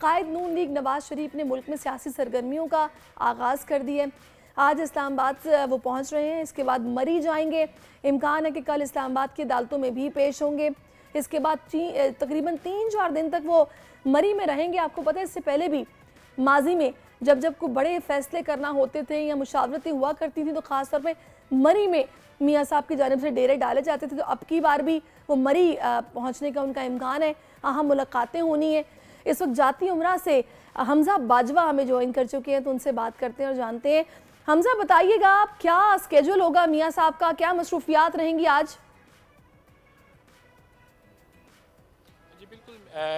कायद नून league Nawaz Sharif ने मुल्क में सियासी सरगर्मियों का आगाज़ कर दिया है। आज इस्लामाबाद से वो पहुंच रहे हैं, इसके बाद मरी जाएंगे। इम्कान है कि कल इस्लामाबाद की अदालतों में भी पेश होंगे। इसके बाद तकरीबन 3-4 दिन तक वो मरी में रहेंगे। आपको पता है इससे पहले भी माजी में जब जब कोई बड़े फैसले करना होते थे या मुशावरतें हुआ करती थी तो ख़ासतौर पर मरी में मियाँ साहब की जानिब से डेरे डाले जाते थे। तो अब की बार भी वो मरी पहुँचने का उनका इम्कान है। अहम मुलाकातें होनी है। इस वक्त जाती उम्रा से हमजा बाजवा हमें ज्वाइन कर चुके हैं, तो उनसे बात करते हैं और जानते हैं। हमजा बताइएगा आप क्या स्केड्यूल होगा मियाँ साहब का, क्या मसरूफियात रहेंगी आज? जी बिल्कुल,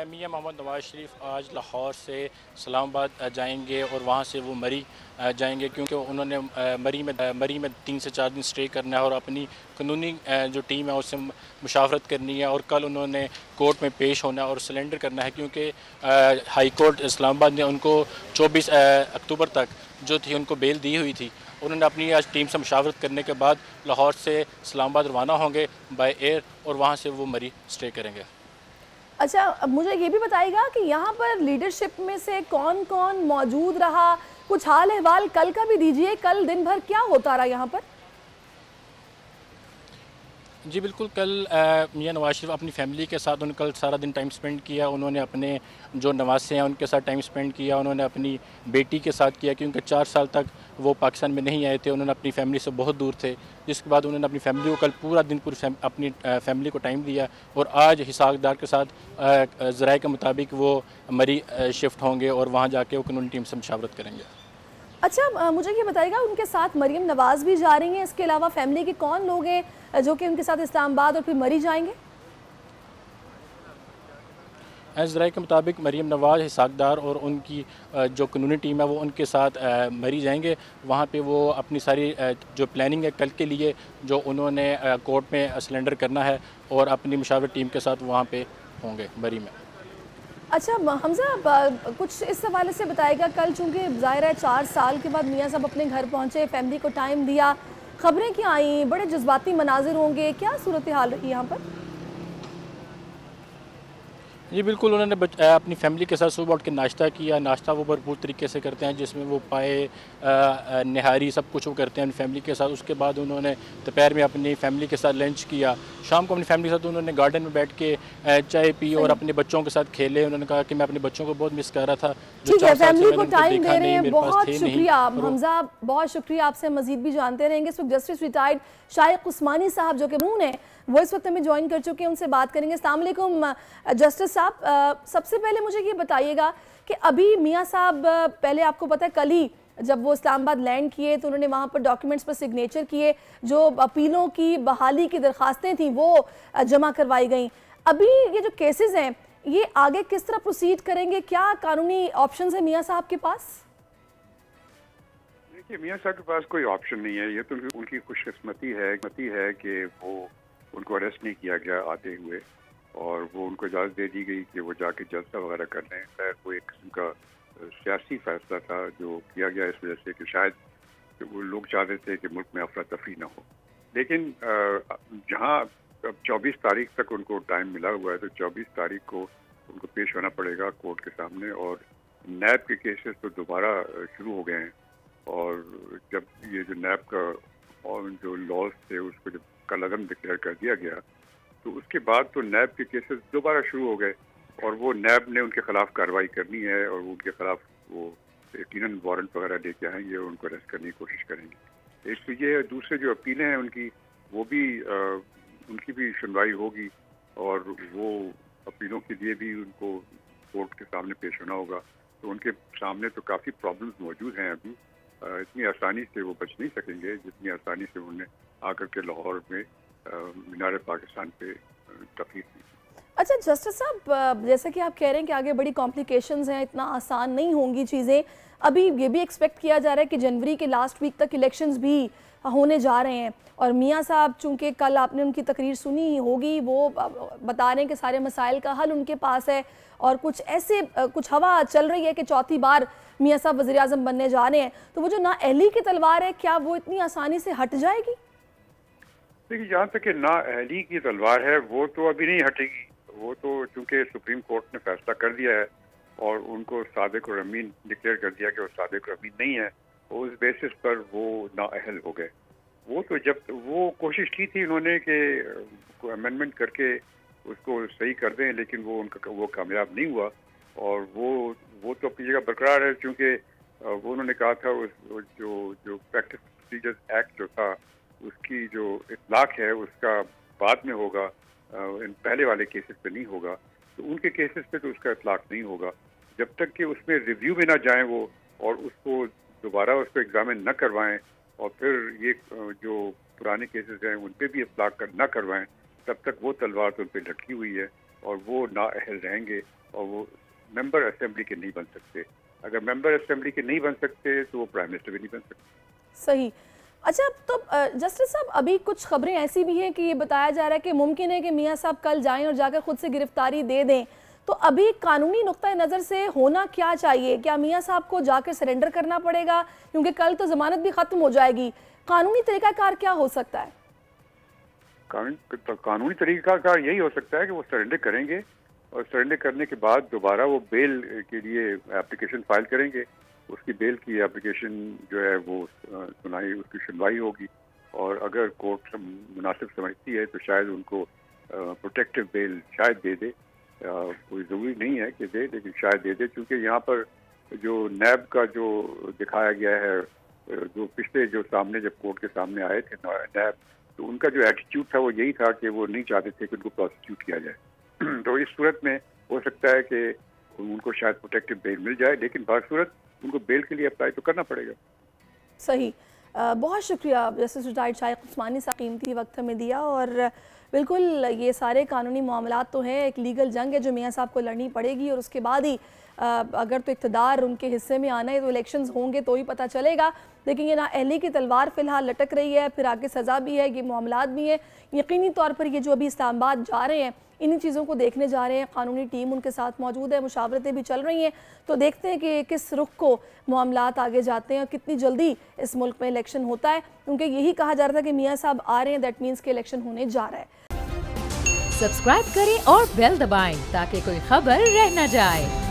मियाँ मोहम्मद नवाज शरीफ आज लाहौर से इस्लामाबाद जाएंगे और वहाँ से वो मरी जाएंगे, क्योंकि उन्होंने मरी में 3 से 4 दिन स्टे करना है और अपनी कानूनी जो टीम है उससे मुशावरत करनी है। और कल उन्होंने कोर्ट में पेश होना है और सरेंडर करना है, क्योंकि हाई कोर्ट इस्लामाबाद ने उनको 24 अक्टूबर तक जो थी उनको बेल दी हुई थी। उन्होंने अपनी आज टीम से मुशावरत करने के बाद लाहौर से इस्लामाबाद रवाना होंगे बाय एयर और वहाँ से वो मरी स्टे करेंगे। अच्छा, अब मुझे ये भी बताइएगा कि यहाँ पर लीडरशिप में से कौन कौन मौजूद रहा, कुछ हाल अहवाल कल का भी दीजिए। कल दिन भर क्या होता रहा यहाँ पर? जी बिल्कुल, कल मियाँ नवाज शरीफ अपनी फ़ैमिली के साथ कल सारा दिन टाइम स्पेंड किया। उन्होंने अपने जो नवासे हैं उनके साथ टाइम स्पेंड किया। उन्होंने अपनी बेटी के साथ किया, क्योंकि 4 साल तक वो पाकिस्तान में नहीं आए थे। उन्होंने अपनी फ़ैमिली से बहुत दूर थे, जिसके बाद उन्होंने अपनी फ़ैमिली को कल पूरा दिन अपनी फ़ैमिली को टाइम दिया। और आज हिसाबदार के साथ ज़राए के मुताबिक वो मरी शिफ्ट होंगे और वहाँ जाके वो कानूनी टीम से मुशावरत करेंगे। अच्छा, मुझे ये बताइएगा उनके साथ मरीम नवाज़ भी जा रही हैं, इसके अलावा फैमिली के कौन लोग हैं जो कि उनके साथ इस्लामाबाद और फिर मरी जाएंगे? ज़राए के मुताबिक मरीम नवाज़, हिसाकदार और उनकी जो कानूनी टीम है वो उनके साथ मरी जाएंगे। वहाँ पे वो अपनी सारी जो प्लानिंग है कल के लिए जो उन्होंने कोर्ट में सरेंडर करना है और अपनी मुशावरत टीम के साथ वहाँ पे होंगे मरी में। अच्छा हमजा, कुछ इस हवाले से बताएगा, कल चूँकि ज़ाहिर है 4 साल के बाद मियाँ साहब अपने घर पहुँचे, फैमिली को टाइम दिया, खबरें क्या आई, बड़े जज्बाती मनाजिर होंगे, क्या सूरत हाल रही यहाँ पर? जी बिल्कुल, उन्होंने अपनी फ़ैमिली के साथ सुबह उठ के नाश्ता किया। नाश्ता वो भरपूर तरीके से करते हैं, जिसमें वो पाए नहारी सब कुछ वो करते हैं अपनी फ़ैमिली के साथ। उसके बाद उन्होंने दोपहर में अपनी फ़ैमिली के साथ लंच किया। शाम को अपनी फ़ैमिली के साथ उन्होंने गार्डन में बैठ के चाय पी और अपने बच्चों के साथ खेले। उन्होंने कहा कि मैं अपने बच्चों को बहुत मिस कर रहा था, जो 4 साल से मैंने उनको देखा नहीं, मेरे पास थे नहीं। शुक्रिया हमजा, बहुत शुक्रिया। आपसे मजीद भी जानते रहेंगे। इस वक्त जस्टिस रिटायर्ड शाइक उस्मानी साहब जो कि मून है वो इस वक्त हमें ज्वाइन कर चुके हैं, उनसे बात करेंगे। अस्सलाम वालेकुम जस्टिस साहब, सबसे पहले मुझे ये बताइएगा कि अभी मियाँ साहब, पहले आपको पता है कल ही जब वो इस्लामाबाद लैंड किए तो उन्होंने वहाँ पर डॉक्यूमेंट्स पर सिग्नेचर किए, जो अपीलों की बहाली की दरख्वास्तें थी वो जमा करवाई गई। अभी ये जो केसेस हैं ये आगे किस तरह प्रोसीड करेंगे, क्या कानूनी ऑप्शन है मियाँ साहब के पास? देखिए, मियाँ साहब के पास कोई ऑप्शन नहीं है। ये तो उनकी खुशकिस्मती है कि वो उनको अरेस्ट नहीं किया गया आते हुए और वो उनको इजाज़त दे दी गई कि वो जाके जलसा वगैरह कर लें। खैर वो एक किस्म का सियासी फैसला था जो किया गया इस वजह से कि शायद वो लोग चाहते थे कि मुल्क में अफरा तफरी ना हो। लेकिन जहाँ अब 24 तारीख तक उनको टाइम मिला हुआ है तो 24 तारीख को उनको पेश होना पड़ेगा कोर्ट के सामने। और नैब के केसेस तो दोबारा शुरू हो गए हैं और जब ये जो नैब का और जो लॉज थे उसको जब कल अदम डिक्लेयर कर दिया गया तो उसके बाद तो नैब के केसेस दोबारा शुरू हो गए और वो नैब ने उनके खिलाफ कार्रवाई करनी है और उनके खिलाफ वो यकीनन वारंट वगैरह लेके आएंगे और उनको अरेस्ट करने की कोशिश करेंगे। इसलिए दूसरे जो अपीलें हैं उनकी वो भी उनकी भी सुनवाई होगी और वो अपीलों के लिए भी उनको कोर्ट के सामने पेश होना होगा। तो उनके सामने तो काफ़ी प्रॉब्लम्स मौजूद हैं अभी। इतनी आसानी से वो बच नहीं सकेंगे जितनी आसानी से उन्होंने आकर के लाहौर में मीनार पाकिस्तान पे तकलीफ दी। अच्छा जस्टिस साहब, जैसा कि आप कह रहे हैं कि आगे बड़ी कॉम्प्लिकेशंस हैं, इतना आसान नहीं होंगी चीज़ें। अभी ये भी एक्सपेक्ट किया जा रहा है कि जनवरी के लास्ट वीक तक इलेक्शंस भी होने जा रहे हैं और मियाँ साहब चूँकि कल आपने उनकी तकरीर सुनी ही होगी, वो बता रहे हैं कि सारे मसाइल का हल उनके पास है और कुछ हवा चल रही है कि चौथी बार मियाँ साहब वज़ीर आज़म बनने जा रहे हैं। तो वो जो नाअहली की तलवार है, क्या वो इतनी आसानी से हट जाएगी? देखिए, जहाँ तक कि नाअहली की तलवार है वो तो अभी नहीं हटेगी। वो तो चूंकि सुप्रीम कोर्ट ने फैसला कर दिया है और उनको सादिक और अमीन डिक्लेयर कर दिया कि वो सादिक और अमीन नहीं है, उस बेसिस पर वो नाअहल हो गए। वो तो जब वो कोशिश की थी उन्होंने कि अमेंडमेंट करके उसको सही कर दें, लेकिन वो कामयाब नहीं हुआ। और वो तो अपनी जगह बरकरार है, क्योंकि वो उन्होंने कहा था उस जो प्रैक्टिस प्रोसीजर्स एक्ट जो था उसकी जो इतलाक है उसका बाद में होगा, इन पहले वाले केसेस पे नहीं होगा। तो उनके केसेस पे तो उसका इतलाक नहीं होगा जब तक कि उसमें रिव्यू में ना जाएं वो, और उसको दोबारा उसको एग्जामिन न करवाएं, और फिर ये जो पुराने केसेस हैं उन पे भी इतलाक न करवाएं, तब तक वो तलवार तो उन पर लटकी हुई है और वो नाअहल रहेंगे और वो मेंबर असेंबली के नहीं बन सकते। अगर मेंबर असेंबली के नहीं बन सकते तो वो प्राइम मिनिस्टर भी नहीं बन सकते। सही। अच्छा, तो जस्टिस साहब, अभी कुछ खबरें ऐसी भी हैं कि ये बताया जा रहा है कि मुमकिन है कि मियां साहब कल जाएं और जाकर खुद से गिरफ्तारी दे दें। तो अभी कानूनी नुक्ता नज़र से होना क्या चाहिए? क्या मियां साहब को जाकर सरेंडर करना पड़ेगा, क्योंकि कल तो जमानत भी खत्म हो जाएगी? कानूनी तरीकाकार क्या हो सकता है? कानूनी तरीकाकार यही हो सकता है कि वो सरेंडर करेंगे और सरेंडर करने के बाद दोबारा वो बेल के लिए एप्लीकेशन फाइल करेंगे। उसकी बेल की एप्लीकेशन जो है वो उसकी सुनवाई होगी, और अगर कोर्ट मुनासिब समझती है तो शायद उनको प्रोटेक्टिव बेल शायद दे दे। कोई ज़रूरी नहीं है कि दे, लेकिन शायद दे दे, क्योंकि यहाँ पर जो नैब का जो दिखाया गया है, जो पिछले जो सामने जब कोर्ट के सामने आए थे नैब, तो उनका जो एटीट्यूड था वो यही था कि वो नहीं चाहते थे कि उनको प्रोसिक्यूट किया जाए। तो इस सूरत में हो सकता है कि उनको शायद प्रोटेक्टिव बेल मिल जाए, लेकिन हर सूरत उनको बेल के लिए अप्लाई तो करना पड़ेगा। सही। बहुत शुक्रिया जस्टिस रिटायर्ड शाइख उस्मानी साहब, कीमती वक्त हमें दिया। और बिल्कुल ये सारे कानूनी मामलात तो हैं, एक लीगल जंग है जो मियां साहब को लड़नी पड़ेगी, और उसके बाद ही अगर तो इक़्तिदार उनके हिस्से में आना है तो इलेक्शंस होंगे तो ही पता चलेगा। लेकिन ये नाअहली की तलवार फ़िलहाल लटक रही है, फिर आगे सज़ा भी है, ये मामलात भी हैं। यकीनी तौर पर ये जो अभी इस्लामाबाद जा रहे हैं, इन्हीं चीज़ों को देखने जा रहे हैं। कानूनी टीम उनके साथ मौजूद है, मुशावरतें भी चल रही हैं। तो देखते हैं कि किस रुख को मामलात आगे जाते हैं और कितनी जल्दी इस मुल्क में इलेक्शन होता है, क्योंकि यही कहा जा रहा था कि मियाँ साहब आ रहे हैं, दैट मीन्स कि इलेक्शन होने जा रहा है। सब्सक्राइब करें और बेल दबाएं ताकि कोई खबर रह न जाए।